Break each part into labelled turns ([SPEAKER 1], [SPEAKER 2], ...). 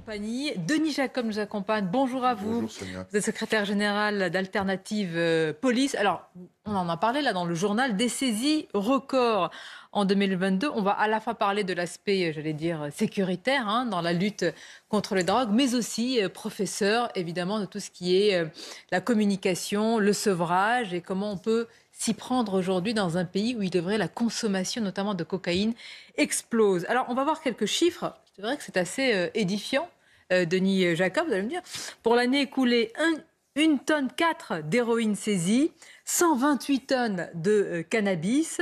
[SPEAKER 1] compagnie. Denis Jacob nous accompagne. Bonjour à vous.
[SPEAKER 2] Bonjour Sonia.
[SPEAKER 1] Vous êtes secrétaire général d'Alternative Police. Alors, on en a parlé là dans le journal, des saisies records en 2022. On va à la fois parler de l'aspect, j'allais dire, sécuritaire dans la lutte contre les drogues, mais aussi, professeur, évidemment, de tout ce qui est la communication, le sevrage et comment on peut s'y prendre aujourd'hui dans un pays où il est vrai la consommation, notamment de cocaïne, explose. Alors, on va voir quelques chiffres. C'est vrai que c'est assez édifiant, Denis Jacob, vous allez me dire. Pour l'année écoulée, 1 tonne 4 d'héroïne saisie, 128 tonnes de cannabis.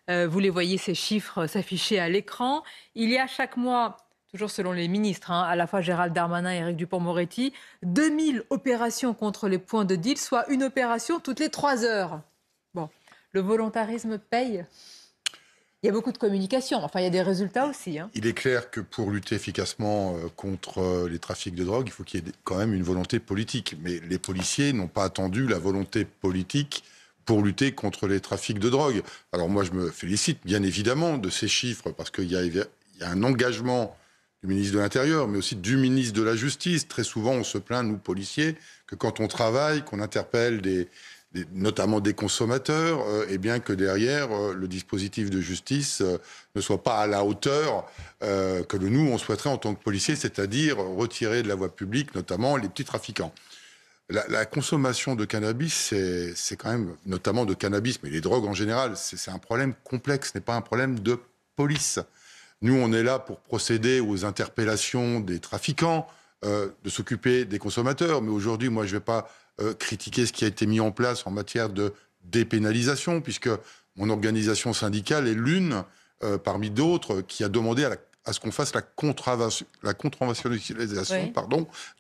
[SPEAKER 1] Vous les voyez, ces chiffres s'afficher à l'écran. Il y a chaque mois, toujours selon les ministres, à la fois Gérald Darmanin et Éric Dupond-Moretti, 2000 opérations contre les points de deal, soit une opération toutes les 3 heures. Bon, le volontarisme paye. Il y a beaucoup de communication. Enfin, il y a des résultats aussi.
[SPEAKER 2] Il est clair que pour lutter efficacement contre les trafics de drogue, il faut qu'il y ait quand même une volonté politique. Mais les policiers n'ont pas attendu la volonté politique pour lutter contre les trafics de drogue. Alors moi, je me félicite bien évidemment de ces chiffres parce qu'il y a un engagement du ministre de l'Intérieur, mais aussi du ministre de la Justice. Très souvent, on se plaint, nous, policiers, que quand on travaille, qu'on interpelle notamment des consommateurs, et bien que derrière, le dispositif de justice ne soit pas à la hauteur que nous, on souhaiterait en tant que policiers, c'est-à-dire retirer de la voie publique, notamment les petits trafiquants. La consommation de cannabis, c'est quand même, notamment de cannabis, mais les drogues en général, c'est un problème complexe, ce n'est pas un problème de police. Nous, on est là pour procéder aux interpellations des trafiquants, de s'occuper des consommateurs. Mais aujourd'hui, moi, je ne vais pas critiquer ce qui a été mis en place en matière de dépénalisation, puisque mon organisation syndicale est l'une, parmi d'autres, qui a demandé à ce qu'on fasse la contraventionnalisation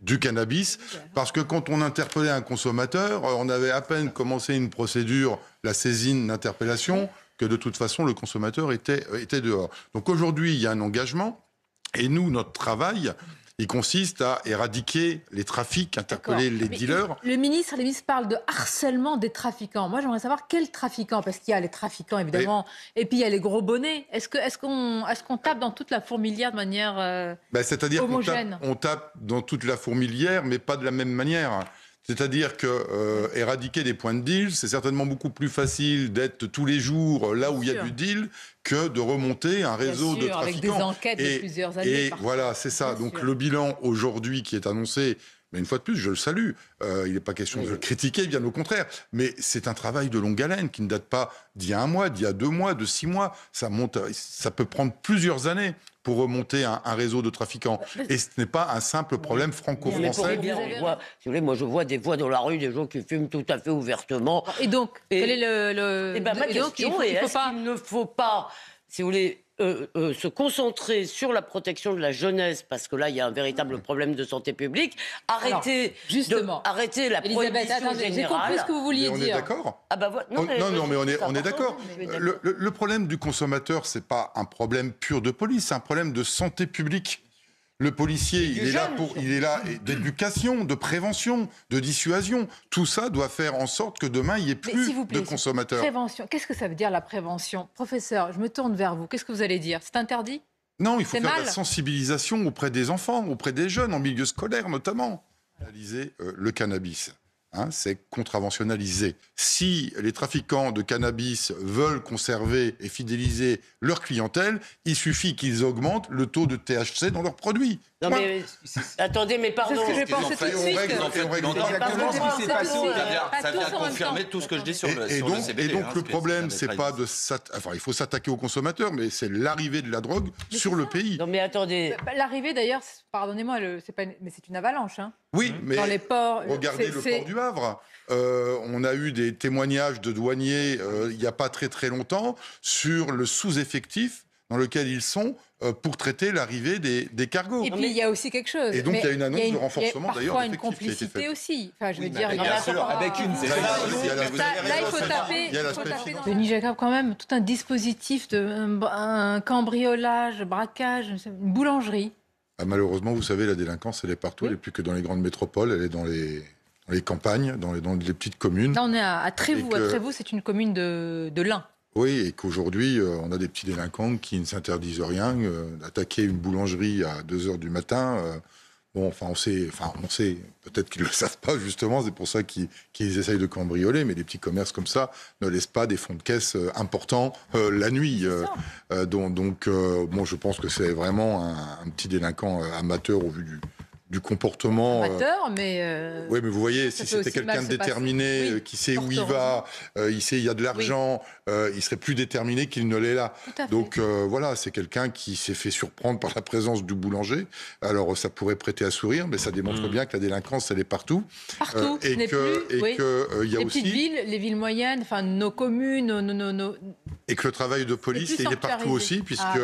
[SPEAKER 2] du cannabis. Parce que quand on interpellait un consommateur, on avait à peine commencé une procédure, la saisine d'interpellation, que de toute façon, le consommateur était dehors. Donc aujourd'hui, il y a un engagement. Et nous, notre travail, il consiste à éradiquer les trafics, interpeller les dealers.
[SPEAKER 1] Le ministre parle de harcèlement des trafiquants. Moi, j'aimerais savoir quels trafiquants, parce qu'il y a les trafiquants, évidemment, et puis il y a les gros bonnets. Est-ce qu'on tape dans toute la fourmilière de manière
[SPEAKER 2] c'est-à-dire
[SPEAKER 1] homogène ?
[SPEAKER 2] qu'on tape dans toute la fourmilière, mais pas de la même manière. C'est-à-dire que éradiquer des points de deal, c'est certainement beaucoup plus facile d'être tous les jours là où il y a du deal que de remonter un réseau de trafiquants.
[SPEAKER 1] Avec des enquêtes de plusieurs années.
[SPEAKER 2] Et voilà, c'est ça. Donc le bilan aujourd'hui qui est annoncé, mais une fois de plus, je le salue. Il n'est pas question de le critiquer, bien au contraire. Mais c'est un travail de longue haleine qui ne date pas d'il y a 1 mois, d'il y a 2 mois, de 6 mois. Ça peut prendre plusieurs années pour remonter un réseau de trafiquants. Et ce n'est pas un simple problème franco-français.
[SPEAKER 3] Si vous voulez, moi je vois des fois dans la rue des gens qui fument tout à fait ouvertement.
[SPEAKER 1] Et donc, quel est le...
[SPEAKER 3] ma question est, est-ce qu'il ne faut pas, si vous voulez, se concentrer sur la protection de la jeunesse, parce que là, il y a un véritable problème de santé publique. Arrêter la prohibition générale.
[SPEAKER 1] J'ai compris ce que vous vouliez dire.
[SPEAKER 2] On est d'accord.
[SPEAKER 3] Non,
[SPEAKER 2] mais on est d'accord. Le problème du consommateur, c'est pas un problème pur de police, c'est un problème de santé publique. Le policier, il est là d'éducation, de prévention, de dissuasion. Tout ça doit faire en sorte que demain, il n'y ait plus de consommateurs.
[SPEAKER 1] Prévention, qu'est-ce que ça veut dire la prévention ? Professeur, je me tourne vers vous. Qu'est-ce que vous allez dire ? C'est interdit ?
[SPEAKER 2] Non, il faut faire de la sensibilisation auprès des enfants, auprès des jeunes, en milieu scolaire notamment. Réaliser le cannabis. C'est contraventionnalisé. Si les trafiquants de cannabis veulent conserver et fidéliser leur clientèle, il suffit qu'ils augmentent le taux de THC dans leurs produits.
[SPEAKER 3] Non mais attendez, mais pardon.
[SPEAKER 1] C'est ce que j'ai pensé tout de suite.
[SPEAKER 4] Exactement ce qui s'est passé. Ça vient confirmer tout ce que je dis sur le CBD.
[SPEAKER 2] Et donc le problème, c'est pas de il faut s'attaquer aux consommateurs, mais c'est l'arrivée de la drogue sur le pays.
[SPEAKER 3] Non mais attendez.
[SPEAKER 1] L'arrivée d'ailleurs, pardonnez-moi, mais c'est une avalanche.
[SPEAKER 2] Oui, mais
[SPEAKER 1] dans les ports,
[SPEAKER 2] regardez le port du Havre. On a eu des témoignages de douaniers il n'y a pas très très longtemps sur le sous-effectif dans lequel ils sont pour traiter l'arrivée des cargos.
[SPEAKER 1] Et puis il y a aussi quelque chose.
[SPEAKER 2] Et donc il y a une annonce de renforcement d'ailleurs.
[SPEAKER 1] Parfois une complicité aussi. Enfin, je veux dire,
[SPEAKER 4] bien sûr, avec une.
[SPEAKER 1] Là, il faut taper. Denis Jacob, quand même, tout un dispositif de un cambriolage, braquage, une boulangerie.
[SPEAKER 2] Malheureusement, vous savez, la délinquance, elle est partout. Elle n'est plus que dans les grandes métropoles. Elle est dans les campagnes, dans les petites communes.
[SPEAKER 1] Là, on est à Trévoux. À Trévoux, c'est une commune de l'Ain.
[SPEAKER 2] Oui, et qu'aujourd'hui, on a des petits délinquants qui ne s'interdisent rien. Attaquer une boulangerie à 2h du matin, Bon, on sait, peut-être qu'ils ne le savent pas, justement, c'est pour ça qu'ils essayent de cambrioler, mais les petits commerces comme ça ne laissent pas des fonds de caisse importants la nuit. Donc, je pense que c'est vraiment un petit délinquant amateur au vu du comportement.
[SPEAKER 1] Amateur, mais...
[SPEAKER 2] Oui, mais vous voyez, si c'était quelqu'un de déterminé, qui sait où il va, il sait il y a de l'argent, il serait plus déterminé qu'il ne l'est là. Donc voilà, c'est quelqu'un qui s'est fait surprendre par la présence du boulanger. Alors ça pourrait prêter à sourire, mais ça démontre bien que la délinquance, elle est partout.
[SPEAKER 1] Partout,
[SPEAKER 2] et que il y a
[SPEAKER 1] les
[SPEAKER 2] aussi
[SPEAKER 1] petites villes, les villes moyennes, enfin nos communes,
[SPEAKER 2] et que le travail de police, il est partout aussi, puisque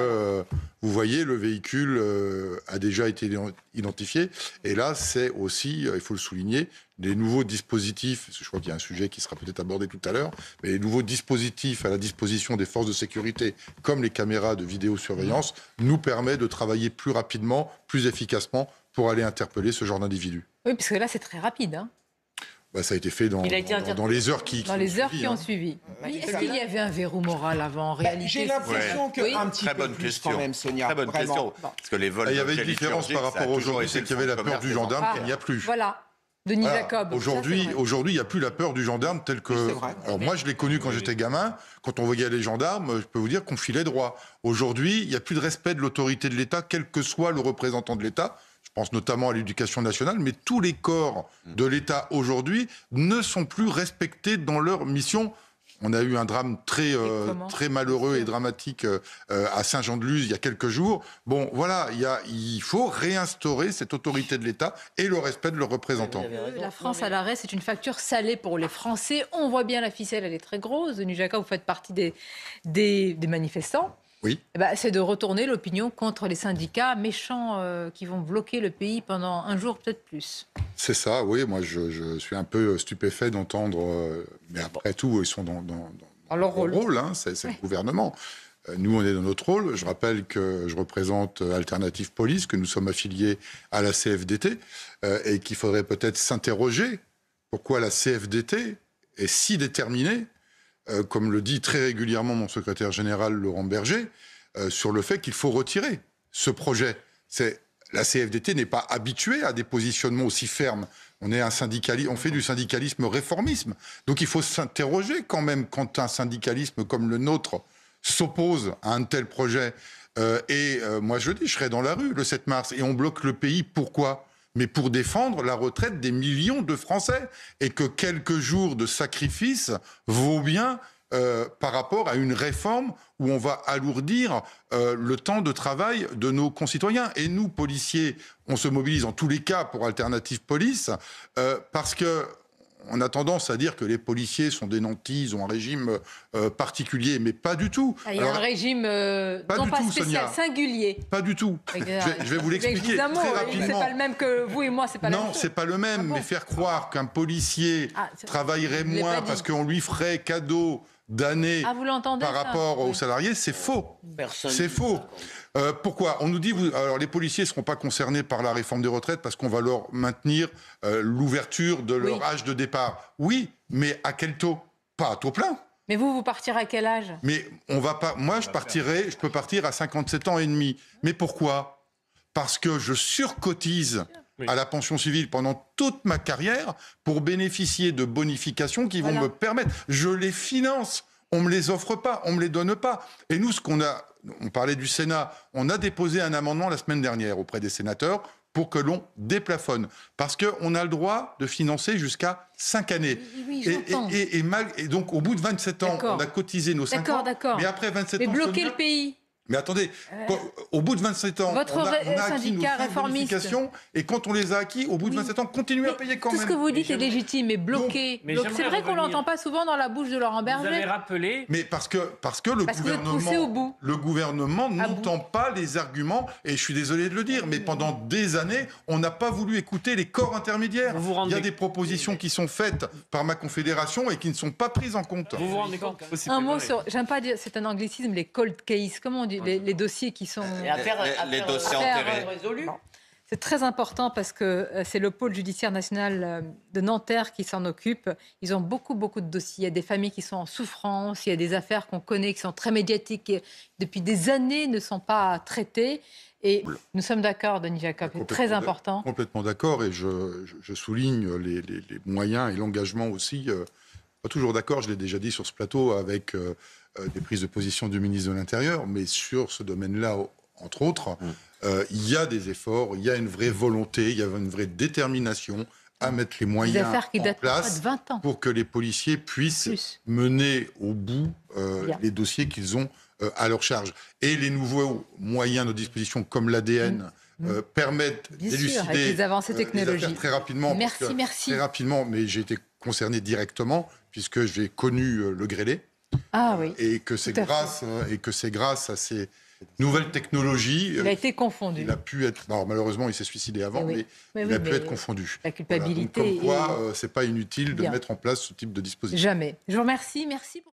[SPEAKER 2] vous voyez, le véhicule a déjà été identifié. Et là, c'est aussi, il faut le souligner, des nouveaux dispositifs, je crois qu'il y a un sujet qui sera peut-être abordé tout à l'heure, mais les nouveaux dispositifs à la disposition des forces de sécurité, comme les caméras de vidéosurveillance, nous permettent de travailler plus rapidement, plus efficacement pour aller interpeller ce genre d'individus.
[SPEAKER 1] Oui, parce que là, c'est très rapide, hein.
[SPEAKER 2] Ça a été fait dans les heures qui
[SPEAKER 1] ont suivi. Est-ce qu'il y avait un verrou moral avant, en réalité?
[SPEAKER 5] J'ai l'impression qu'un petit peu plus quand même, Sonia.
[SPEAKER 4] Très bonne question. Parce que les vols,
[SPEAKER 2] il y avait une différence par rapport à aujourd'hui, c'est qu'il y avait la peur du gendarme, qu'il n'y a plus.
[SPEAKER 1] Voilà. Denis Jacob.
[SPEAKER 2] Aujourd'hui, il n'y a plus la peur du gendarme tel que... Alors moi, je l'ai connu quand j'étais gamin. Quand on voyait les gendarmes, je peux vous dire qu'on filait droit. Aujourd'hui, il n'y a plus de respect de l'autorité de l'État, quel que soit le représentant de l'État. Je pense notamment à l'éducation nationale, mais tous les corps de l'État aujourd'hui ne sont plus respectés dans leur mission. On a eu un drame très malheureux et dramatique à Saint-Jean-de-Luz il y a quelques jours. Bon, voilà, il faut réinstaurer cette autorité de l'État et le respect de leurs représentants.
[SPEAKER 1] La France à l'arrêt, c'est une facture salée pour les Français. On voit bien la ficelle, elle est très grosse. Denis Jacquat, vous faites partie des manifestants.
[SPEAKER 2] Oui.
[SPEAKER 1] C'est de retourner l'opinion contre les syndicats méchants qui vont bloquer le pays pendant un jour, peut-être plus.
[SPEAKER 2] C'est ça, oui. Moi, je suis un peu stupéfait d'entendre... mais après tout, ils sont dans leur rôle. Hein, c'est le gouvernement. Nous, on est dans notre rôle. Je rappelle que je représente Alternative Police, que nous sommes affiliés à la CFDT, et qu'il faudrait peut-être s'interroger pourquoi la CFDT est si déterminée, comme le dit très régulièrement mon secrétaire général Laurent Berger, sur le fait qu'il faut retirer ce projet. La CFDT n'est pas habituée à des positionnements aussi fermes. On fait du syndicalisme réformisme. Donc il faut s'interroger quand même quand un syndicalisme comme le nôtre s'oppose à un tel projet. Moi je dis, je serai dans la rue le 7 mars et on bloque le pays. Pourquoi ? Mais pour défendre la retraite des millions de Français, et que quelques jours de sacrifice vaut bien par rapport à une réforme où on va alourdir le temps de travail de nos concitoyens. Et nous, policiers, on se mobilise en tous les cas pour Alternative Police, parce que on a tendance à dire que les policiers sont des nantis, ils ont un régime particulier, mais pas du tout.
[SPEAKER 1] Il y a un régime non pas spécial, Sonia. Singulier.
[SPEAKER 2] Pas du tout. Je vais vous l'expliquer très rapidement.
[SPEAKER 1] C'est pas le même que vous et moi, c'est pas le même.
[SPEAKER 2] Non, c'est pas le même, mais faire croire qu'un policier travaillerait moins parce qu'on lui ferait cadeau d'années par rapport aux salariés, c'est faux. C'est faux. Pourquoi ? On nous dit, alors les policiers ne seront pas concernés par la réforme des retraites parce qu'on va leur maintenir l'ouverture de leur âge de départ. Oui, mais à quel taux ? Pas à taux plein.
[SPEAKER 1] Mais vous partirez à quel âge ?
[SPEAKER 2] Mais on va pas. Moi, je peux partir à 57 ans et demi. Mais pourquoi ? Parce que je surcotise à la pension civile pendant toute ma carrière pour bénéficier de bonifications qui vont me permettre. Je les finance. On ne me les offre pas, on ne me les donne pas. Et nous, on parlait du Sénat, on a déposé un amendement la semaine dernière auprès des sénateurs pour que l'on déplafonne. Parce qu'on a le droit de financer jusqu'à 5 années.
[SPEAKER 1] Oui,
[SPEAKER 2] et donc, au bout de 27 ans, on a cotisé nos 5 ans. Mais après 27 ans...
[SPEAKER 1] Mais bloquer le pays.
[SPEAKER 2] Mais attendez, au bout de 27 ans,
[SPEAKER 1] on a acquis nos bonifications,
[SPEAKER 2] et quand on les a acquis, au bout de 27 ans, continuez à payer quand même.
[SPEAKER 1] Tout ce que vous dites est légitime, mais bloquer. C'est vrai qu'on l'entend pas souvent dans la bouche de Laurent Berger.
[SPEAKER 6] Vous avez rappelé.
[SPEAKER 2] Mais parce que le gouvernement n'entend pas les arguments, et je suis désolé de le dire, mais pendant des années, on n'a pas voulu écouter les corps intermédiaires. Il y a des propositions qui sont faites par ma confédération et qui ne sont pas prises en compte.
[SPEAKER 6] Vous vous rendez compte ?
[SPEAKER 1] Un mot sur, j'aime pas dire, c'est un anglicisme, les cold cases. Comment on dit ? Les dossiers qui sont...
[SPEAKER 4] Les dossiers enterrés.
[SPEAKER 1] C'est très important parce que c'est le pôle judiciaire national de Nanterre qui s'en occupe. Ils ont beaucoup de dossiers. Il y a des familles qui sont en souffrance, il y a des affaires qu'on connaît qui sont très médiatiques et depuis des années ne sont pas traitées. Et nous sommes d'accord, Denis Jacob, c'est très important.
[SPEAKER 2] Complètement d'accord, et je souligne les moyens et l'engagement aussi. Pas toujours d'accord, je l'ai déjà dit sur ce plateau, avec des prises de position du ministre de l'Intérieur, mais sur ce domaine-là, entre autres, il y a des efforts, il y a une vraie volonté, il y a une vraie détermination à mettre les moyens en place
[SPEAKER 1] de 20 ans.
[SPEAKER 2] pour que les policiers puissent mener au bout les dossiers qu'ils ont à leur charge. Et les nouveaux moyens de disposition, comme l'ADN, permettent d'élucider
[SPEAKER 1] les avancées technologiques
[SPEAKER 2] très rapidement.
[SPEAKER 1] Merci.
[SPEAKER 2] Très rapidement, mais j'ai été concerné directement, puisque j'ai connu le grêlé.
[SPEAKER 1] Ah oui.
[SPEAKER 2] Et que c'est grâce à ces nouvelles technologies.
[SPEAKER 1] Il a été confondu.
[SPEAKER 2] Il a pu être. Non, malheureusement, il s'est suicidé avant, mais il a pu être confondu.
[SPEAKER 1] La culpabilité.
[SPEAKER 2] Voilà. Donc, comme quoi, c'est pas inutile de mettre en place ce type de dispositif.
[SPEAKER 1] Jamais. Je vous remercie. Merci pour